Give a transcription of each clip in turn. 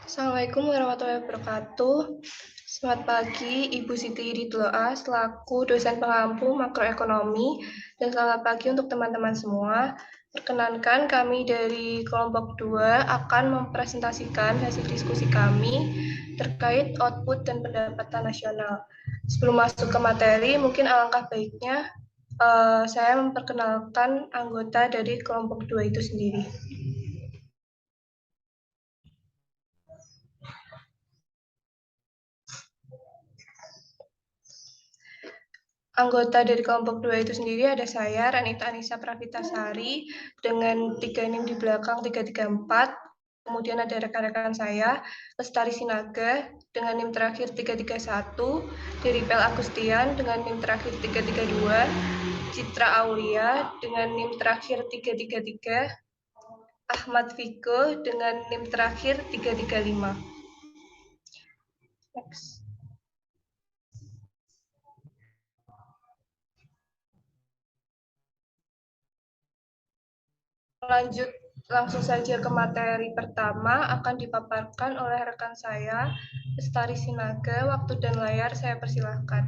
Assalamualaikum warahmatullahi wabarakatuh. Selamat pagi, Ibu Siti Ridloa, selaku dosen pengampu makroekonomi, dan selamat pagi untuk teman-teman semua. Perkenankan kami dari kelompok 2 akan mempresentasikan hasil diskusi kami terkait output dan pendapatan nasional. Sebelum masuk ke materi, mungkin alangkah baiknya saya memperkenalkan anggota dari kelompok 2 itu sendiri. Anggota dari kelompok 2 itu sendiri ada saya, Ranita Anissa Pravitasari, dengan 3 NIM di belakang 334. Kemudian ada rekan-rekan saya, Lestari Sinaga dengan NIM terakhir 331, Diripel Agustian dengan NIM terakhir 332, Citra Aulia dengan NIM terakhir 333, Ahmad Viko dengan NIM terakhir 335. Next. Lanjut langsung saja ke materi pertama akan dipaparkan oleh rekan saya, Lestari Sinaga. Waktu dan layar saya persilahkan.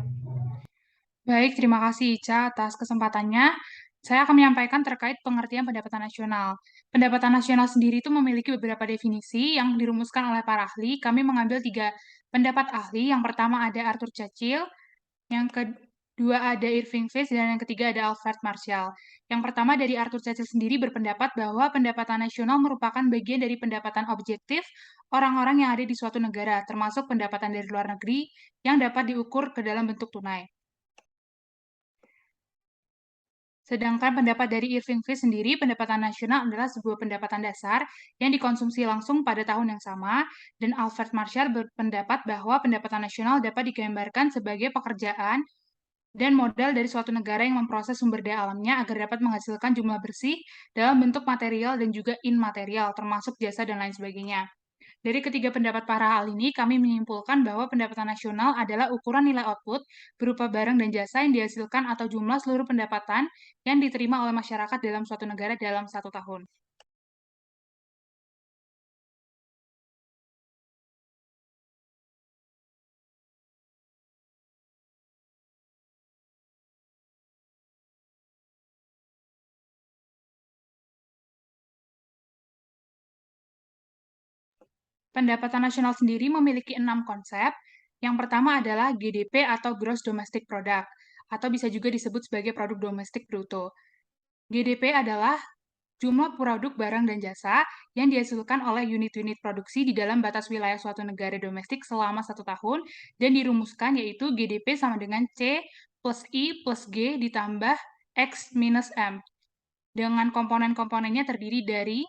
Baik, terima kasih Ica atas kesempatannya. Saya akan menyampaikan terkait pengertian pendapatan nasional. Pendapatan nasional sendiri itu memiliki beberapa definisi yang dirumuskan oleh para ahli. Kami mengambil 3 pendapat ahli. Yang pertama ada Arthur Churchill, yang kedua ada Irving Fisher, dan yang ketiga ada Alfred Marshall. Yang pertama dari Arthur Churchill sendiri berpendapat bahwa pendapatan nasional merupakan bagian dari pendapatan objektif orang-orang yang ada di suatu negara, termasuk pendapatan dari luar negeri yang dapat diukur ke dalam bentuk tunai. Sedangkan pendapat dari Irving Fisher sendiri, pendapatan nasional adalah sebuah pendapatan dasar yang dikonsumsi langsung pada tahun yang sama, dan Alfred Marshall berpendapat bahwa pendapatan nasional dapat digambarkan sebagai pekerjaan dan modal dari suatu negara yang memproses sumber daya alamnya agar dapat menghasilkan jumlah bersih dalam bentuk material dan juga immaterial, termasuk jasa dan lain sebagainya. Dari ketiga pendapat para ahli ini, kami menyimpulkan bahwa pendapatan nasional adalah ukuran nilai output berupa barang dan jasa yang dihasilkan atau jumlah seluruh pendapatan yang diterima oleh masyarakat dalam suatu negara dalam 1 tahun. Pendapatan nasional sendiri memiliki 6 konsep. Yang pertama adalah GDP atau Gross Domestic Product, atau bisa juga disebut sebagai produk domestik bruto. GDP adalah jumlah produk barang dan jasa yang dihasilkan oleh unit-unit produksi di dalam batas wilayah suatu negara domestik selama 1 tahun, dan dirumuskan yaitu GDP sama dengan C plus I plus G ditambah X minus M. Dengan komponen-komponennya terdiri dari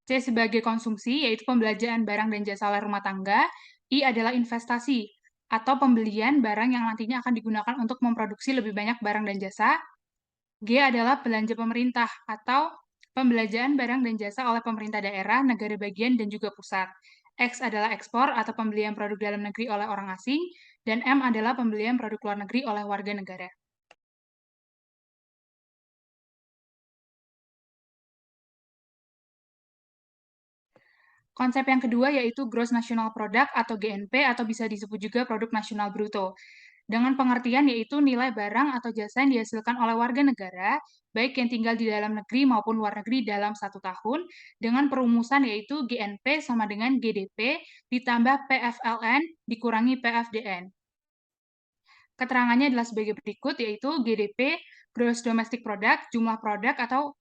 C sebagai konsumsi, yaitu pembelanjaan barang dan jasa oleh rumah tangga. I adalah investasi, atau pembelian barang yang nantinya akan digunakan untuk memproduksi lebih banyak barang dan jasa. G adalah belanja pemerintah, atau pembelanjaan barang dan jasa oleh pemerintah daerah, negara bagian, dan juga pusat. X adalah ekspor atau pembelian produk dalam negeri oleh orang asing, dan M adalah pembelian produk luar negeri oleh warga negara. Konsep yang kedua yaitu Gross National Product atau GNP, atau bisa disebut juga Produk Nasional Bruto. Dengan pengertian yaitu nilai barang atau jasa yang dihasilkan oleh warga negara, baik yang tinggal di dalam negeri maupun luar negeri dalam 1 tahun, dengan perumusan yaitu GNP sama dengan GDP ditambah PFLN dikurangi PFDN. Keterangannya adalah sebagai berikut, yaitu GDP, Gross Domestic Product, jumlah produk atau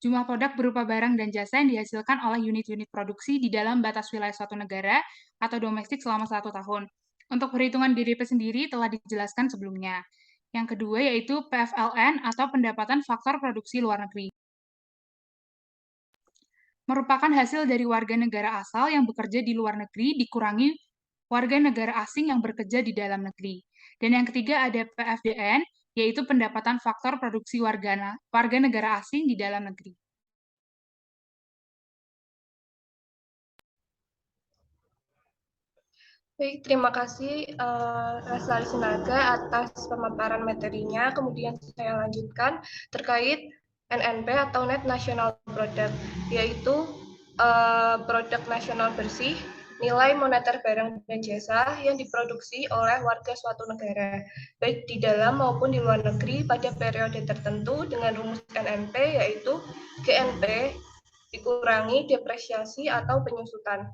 jumlah produk berupa barang dan jasa yang dihasilkan oleh unit-unit produksi di dalam batas wilayah suatu negara atau domestik selama 1 tahun. Untuk perhitungan GDP sendiri telah dijelaskan sebelumnya. Yang kedua yaitu PFLN atau pendapatan faktor produksi luar negeri. Merupakan hasil dari warga negara asal yang bekerja di luar negeri dikurangi warga negara asing yang bekerja di dalam negeri. Dan yang ketiga ada PFDN, yaitu pendapatan faktor produksi warga negara asing di dalam negeri. Baik, terima kasih Lestari Sinaga atas pemaparan materinya. Kemudian saya lanjutkan terkait NNP atau Net National Product, yaitu produk nasional bersih, nilai moneter barang dan jasa yang diproduksi oleh warga suatu negara, baik di dalam maupun di luar negeri pada periode tertentu dengan rumus NNP, yaitu GNP dikurangi depresiasi atau penyusutan.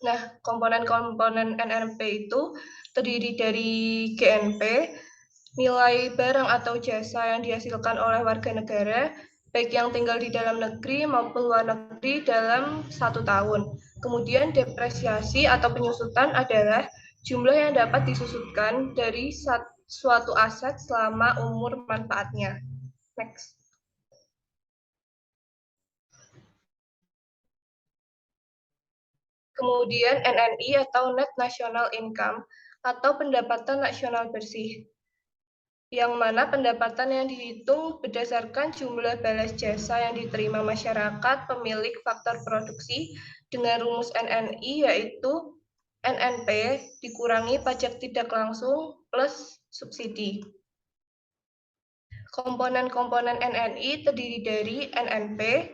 Nah, komponen-komponen NNP itu terdiri dari GNP, nilai barang atau jasa yang dihasilkan oleh warga negara, baik yang tinggal di dalam negeri maupun luar negeri dalam 1 tahun. Kemudian depresiasi atau penyusutan adalah jumlah yang dapat disusutkan dari suatu aset selama umur manfaatnya. Next. Kemudian NNI atau Net National Income atau pendapatan nasional bersih, yang mana pendapatan yang dihitung berdasarkan jumlah balas jasa yang diterima masyarakat pemilik faktor produksi dengan rumus NNI, yaitu NNP dikurangi pajak tidak langsung plus subsidi. Komponen-komponen NNI terdiri dari NNP,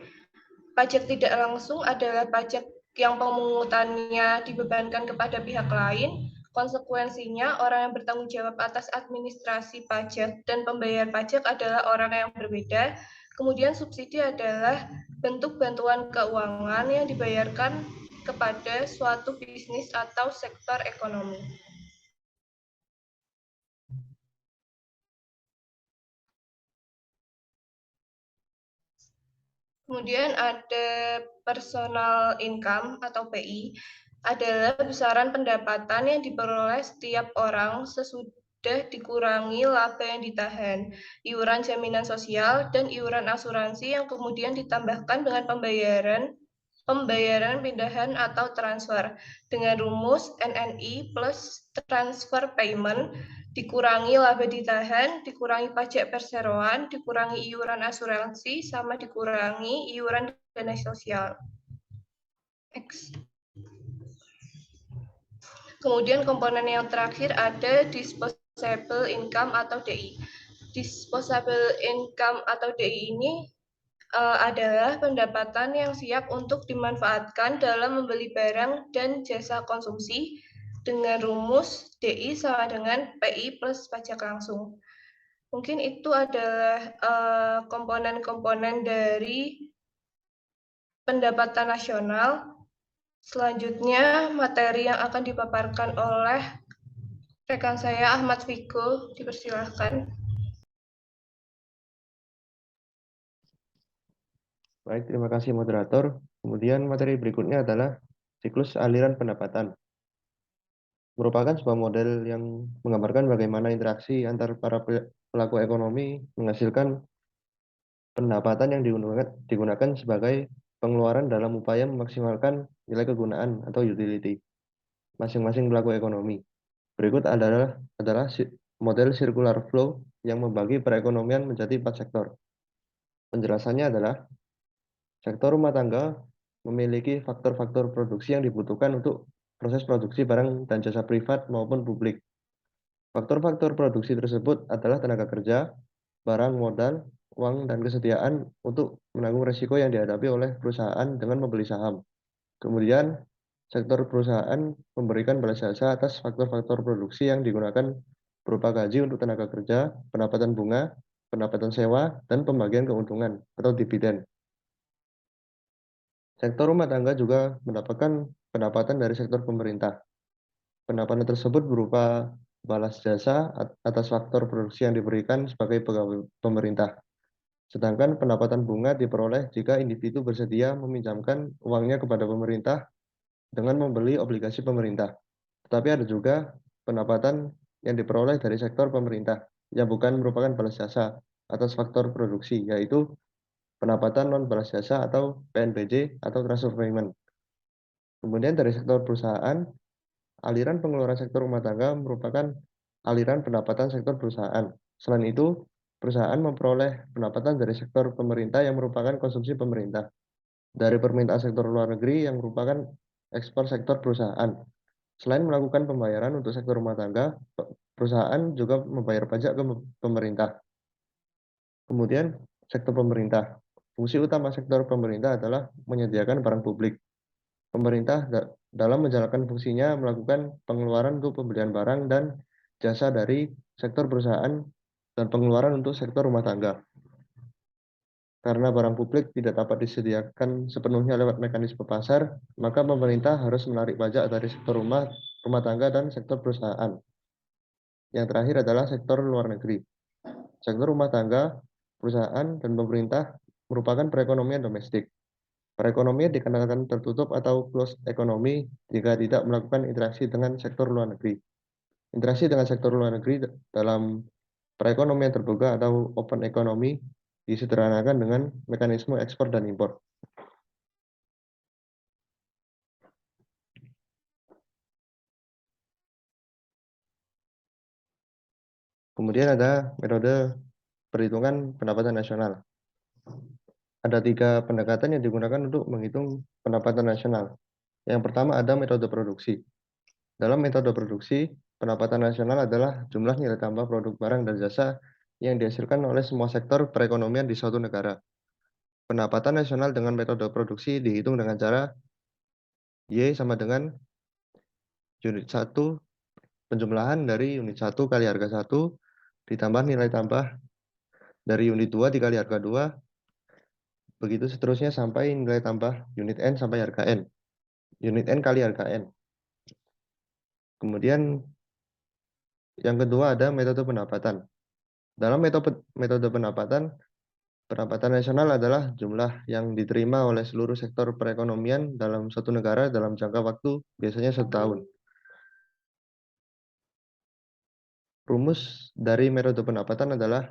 pajak tidak langsung adalah pajak yang pemungutannya dibebankan kepada pihak lain. Konsekuensinya, orang yang bertanggung jawab atas administrasi pajak dan pembayar pajak adalah orang yang berbeda. Kemudian subsidi adalah bentuk bantuan keuangan yang dibayarkan kepada suatu bisnis atau sektor ekonomi. Kemudian ada personal income atau PI, adalah besaran pendapatan yang diperoleh setiap orang sesudah dikurangi laba yang ditahan, iuran jaminan sosial, dan iuran asuransi yang kemudian ditambahkan dengan pembayaran pindahan atau transfer dengan rumus NNI plus transfer payment dikurangi laba ditahan, dikurangi pajak perseroan, dikurangi iuran asuransi, sama dikurangi iuran dana sosial. X. Kemudian komponen yang terakhir ada disposable income atau DI. Disposable income atau DI ini adalah pendapatan yang siap untuk dimanfaatkan dalam membeli barang dan jasa konsumsi dengan rumus DI sama dengan PI plus pajak langsung. Mungkin itu adalah komponen-komponen dari pendapatan nasional. Selanjutnya, materi yang akan dipaparkan oleh rekan saya Ahmad Viko, dipersilahkan. Baik, terima kasih moderator. Kemudian materi berikutnya adalah siklus aliran pendapatan. Merupakan sebuah model yang menggambarkan bagaimana interaksi antar para pelaku ekonomi menghasilkan pendapatan yang digunakan sebagai pengeluaran dalam upaya memaksimalkan nilai kegunaan atau utility masing-masing pelaku ekonomi. Berikut adalah model circular flow yang membagi perekonomian menjadi 4 sektor. Penjelasannya adalah sektor rumah tangga memiliki faktor-faktor produksi yang dibutuhkan untuk proses produksi barang dan jasa privat maupun publik. Faktor-faktor produksi tersebut adalah tenaga kerja, barang modal, uang, dan kesediaan untuk menanggung risiko yang dihadapi oleh perusahaan dengan membeli saham. Kemudian, sektor perusahaan memberikan balas jasa atas faktor-faktor produksi yang digunakan berupa gaji untuk tenaga kerja, pendapatan bunga, pendapatan sewa, dan pembagian keuntungan atau dividen. Sektor rumah tangga juga mendapatkan pendapatan dari sektor pemerintah. Pendapatan tersebut berupa balas jasa atas faktor produksi yang diberikan sebagai pegawai pemerintah. Sedangkan pendapatan bunga diperoleh jika individu bersedia meminjamkan uangnya kepada pemerintah dengan membeli obligasi pemerintah. Tetapi ada juga pendapatan yang diperoleh dari sektor pemerintah yang bukan merupakan balas jasa atas faktor produksi, yaitu pendapatan non balas jasa atau PNBJ atau transfer payment. Kemudian dari sektor perusahaan, aliran pengeluaran sektor rumah tangga merupakan aliran pendapatan sektor perusahaan. Selain itu, perusahaan memperoleh pendapatan dari sektor pemerintah yang merupakan konsumsi pemerintah, dari permintaan sektor luar negeri yang merupakan ekspor sektor perusahaan. Selain melakukan pembayaran untuk sektor rumah tangga, perusahaan juga membayar pajak ke pemerintah. Kemudian sektor pemerintah. Fungsi utama sektor pemerintah adalah menyediakan barang publik. Pemerintah dalam menjalankan fungsinya melakukan pengeluaran untuk pembelian barang dan jasa dari sektor perusahaan dan pengeluaran untuk sektor rumah tangga. Karena barang publik tidak dapat disediakan sepenuhnya lewat mekanisme pasar, maka pemerintah harus menarik pajak dari sektor rumah tangga dan sektor perusahaan. Yang terakhir adalah sektor luar negeri. Sektor rumah tangga, perusahaan, dan pemerintah merupakan perekonomian domestik. Perekonomian dikenakan tertutup atau closed economy jika tidak melakukan interaksi dengan sektor luar negeri. Interaksi dengan sektor luar negeri dalam perekonomian terbuka atau open economy disederhanakan dengan mekanisme ekspor dan impor. Kemudian ada metode perhitungan pendapatan nasional. Ada 3 pendekatan yang digunakan untuk menghitung pendapatan nasional. Yang pertama ada metode produksi. Dalam metode produksi, pendapatan nasional adalah jumlah nilai tambah produk barang dan jasa yang dihasilkan oleh semua sektor perekonomian di suatu negara. Pendapatan nasional dengan metode produksi dihitung dengan cara Y sama dengan unit 1 penjumlahan dari unit 1 kali harga 1 ditambah nilai tambah dari unit 2 dikali harga 2, begitu seterusnya sampai nilai tambah unit N sampai harga N. Unit N kali harga N. Kemudian yang kedua ada metode pendapatan. Dalam metode pendapatan nasional adalah jumlah yang diterima oleh seluruh sektor perekonomian dalam suatu negara dalam jangka waktu biasanya 1 tahun. Rumus dari metode pendapatan adalah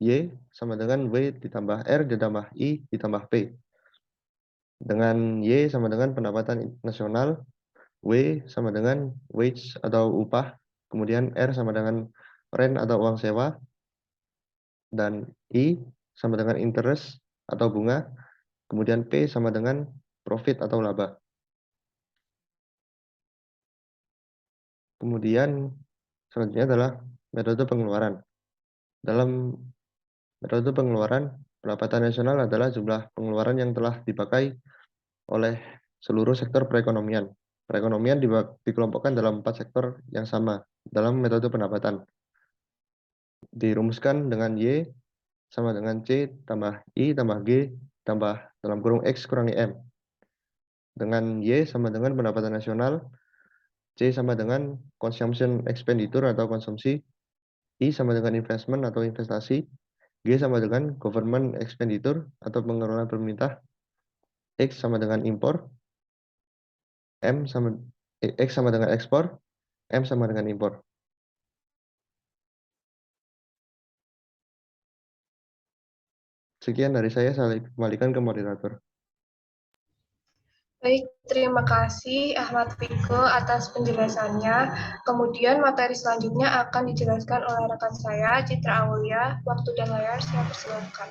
Y sama dengan W ditambah R ditambah I ditambah P. Dengan Y sama dengan pendapatan nasional, W sama dengan wage atau upah, kemudian R sama dengan rent atau uang sewa, dan I sama dengan interest atau bunga, kemudian P sama dengan profit atau laba. Kemudian selanjutnya adalah metode pengeluaran. Dalam metode pengeluaran, pendapatan nasional adalah jumlah pengeluaran yang telah dipakai oleh seluruh sektor perekonomian. Perekonomian dikelompokkan dalam 4 sektor yang sama dalam metode pendapatan. Dirumuskan dengan Y sama dengan C tambah I tambah G tambah dalam kurung X kurangi M. Dengan Y sama dengan pendapatan nasional, C sama dengan consumption expenditure atau konsumsi, I sama dengan investment atau investasi, G sama dengan government expenditure atau pengeluaran pemerintah, X sama dengan impor, X sama dengan ekspor, M sama dengan impor. Sekian dari saya kembalikan ke moderator. Baik, terima kasih Ahmad Fiko atas penjelasannya. Kemudian materi selanjutnya akan dijelaskan oleh rekan saya, Citra Aulia. Waktu dan layar saya persilakan.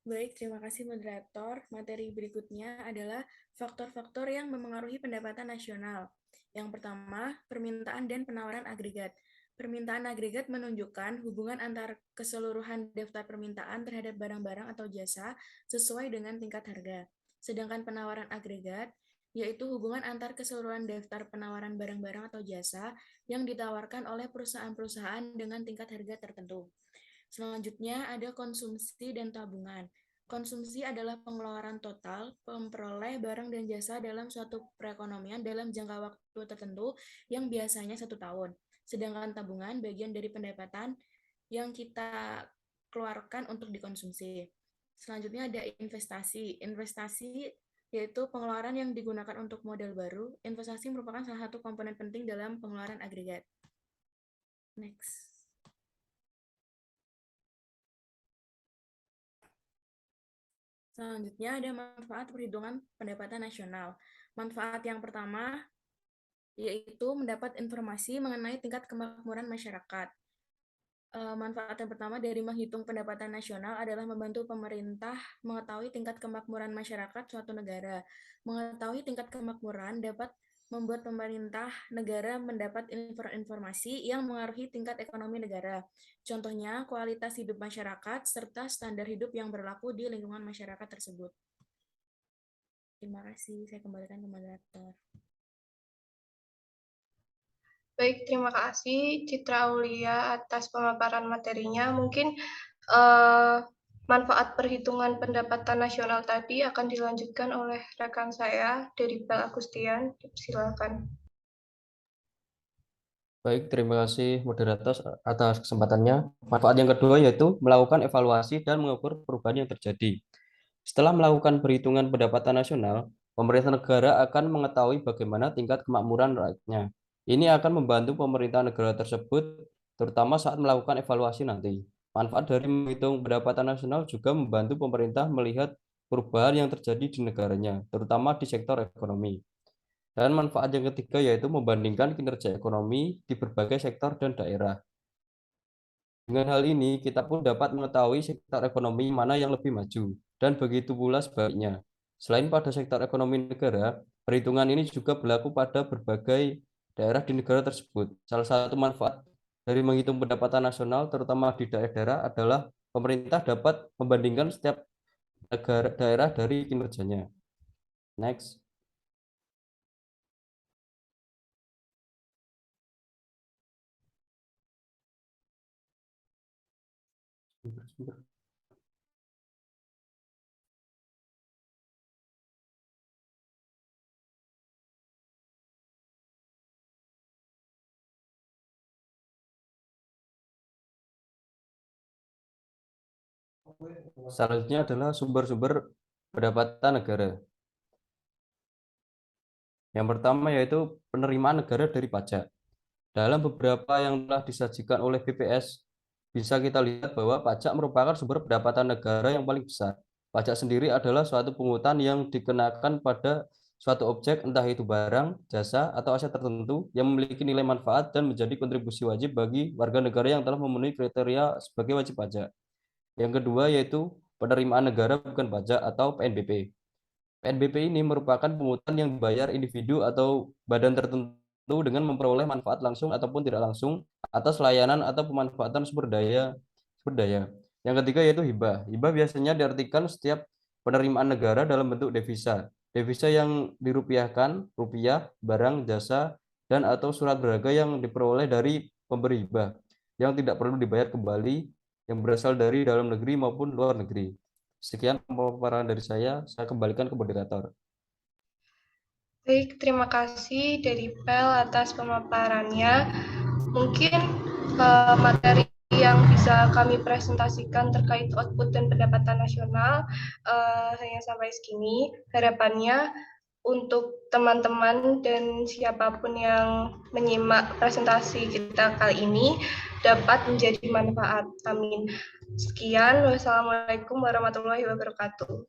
Baik, terima kasih moderator. Materi berikutnya adalah faktor-faktor yang memengaruhi pendapatan nasional. Yang pertama, permintaan dan penawaran agregat. Permintaan agregat menunjukkan hubungan antar keseluruhan daftar permintaan terhadap barang-barang atau jasa sesuai dengan tingkat harga. Sedangkan penawaran agregat yaitu hubungan antar keseluruhan daftar penawaran barang-barang atau jasa yang ditawarkan oleh perusahaan-perusahaan dengan tingkat harga tertentu. Selanjutnya ada konsumsi dan tabungan. Konsumsi adalah pengeluaran total memperoleh barang dan jasa dalam suatu perekonomian dalam jangka waktu tertentu yang biasanya 1 tahun. Sedangkan tabungan bagian dari pendapatan yang kita keluarkan untuk dikonsumsi. Selanjutnya ada investasi. Investasi yaitu pengeluaran yang digunakan untuk modal baru. Investasi merupakan salah satu komponen penting dalam pengeluaran agregat. Next. Selanjutnya ada manfaat perhitungan pendapatan nasional. Manfaat yang pertama yaitu mendapat informasi mengenai tingkat kemakmuran masyarakat. Manfaat yang pertama dari menghitung pendapatan nasional adalah membantu pemerintah mengetahui tingkat kemakmuran masyarakat suatu negara. Mengetahui tingkat kemakmuran dapat membuat pemerintah negara mendapat informasi yang mengaruhi tingkat ekonomi negara. Contohnya, kualitas hidup masyarakat serta standar hidup yang berlaku di lingkungan masyarakat tersebut. Terima kasih, saya kembalikan ke moderator. Baik, terima kasih Citra Aulia atas pemaparan materinya. Mungkin manfaat perhitungan pendapatan nasional tadi akan dilanjutkan oleh rekan saya dari Bel Agustian. Silakan. Baik, terima kasih moderator atas kesempatannya. Manfaat yang kedua yaitu melakukan evaluasi dan mengukur perubahan yang terjadi. Setelah melakukan perhitungan pendapatan nasional, pemerintah negara akan mengetahui bagaimana tingkat kemakmuran rakyatnya. Ini akan membantu pemerintah negara tersebut, terutama saat melakukan evaluasi nanti. Manfaat dari menghitung pendapatan nasional juga membantu pemerintah melihat perubahan yang terjadi di negaranya, terutama di sektor ekonomi. Dan manfaat yang ketiga yaitu membandingkan kinerja ekonomi di berbagai sektor dan daerah. Dengan hal ini, kita pun dapat mengetahui sektor ekonomi mana yang lebih maju, dan begitu pula sebaliknya. Selain pada sektor ekonomi negara, perhitungan ini juga berlaku pada berbagai daerah di negara tersebut. Salah satu manfaat dari menghitung pendapatan nasional, terutama di daerah, adalah pemerintah dapat membandingkan setiap daerah dari kinerjanya. Next. Selanjutnya adalah sumber-sumber pendapatan negara. Yang pertama yaitu penerimaan negara dari pajak. Dalam beberapa yang telah disajikan oleh BPS, bisa kita lihat bahwa pajak merupakan sumber pendapatan negara yang paling besar. Pajak sendiri adalah suatu pungutan yang dikenakan pada suatu objek, entah itu barang, jasa, atau aset tertentu yang memiliki nilai manfaat dan menjadi kontribusi wajib bagi warga negara yang telah memenuhi kriteria sebagai wajib pajak. Yang kedua yaitu penerimaan negara bukan pajak atau PNBP. PNBP ini merupakan pungutan yang dibayar individu atau badan tertentu dengan memperoleh manfaat langsung ataupun tidak langsung atas layanan atau pemanfaatan sumber daya. Yang ketiga yaitu hibah. Hibah biasanya diartikan setiap penerimaan negara dalam bentuk devisa. Devisa yang dirupiahkan, rupiah, barang, jasa, dan atau surat berharga yang diperoleh dari pemberi hibah yang tidak perlu dibayar kembali, yang berasal dari dalam negeri maupun luar negeri. Sekian pemaparan dari saya kembalikan ke moderator. Baik, terima kasih dari Pel atas pemaparannya. Mungkin materi yang bisa kami presentasikan terkait output dan pendapatan nasional hanya sampai segini. Harapannya untuk teman-teman dan siapapun yang menyimak presentasi kita kali ini dapat menjadi manfaat. Amin. Sekian, wassalamualaikum warahmatullahi wabarakatuh.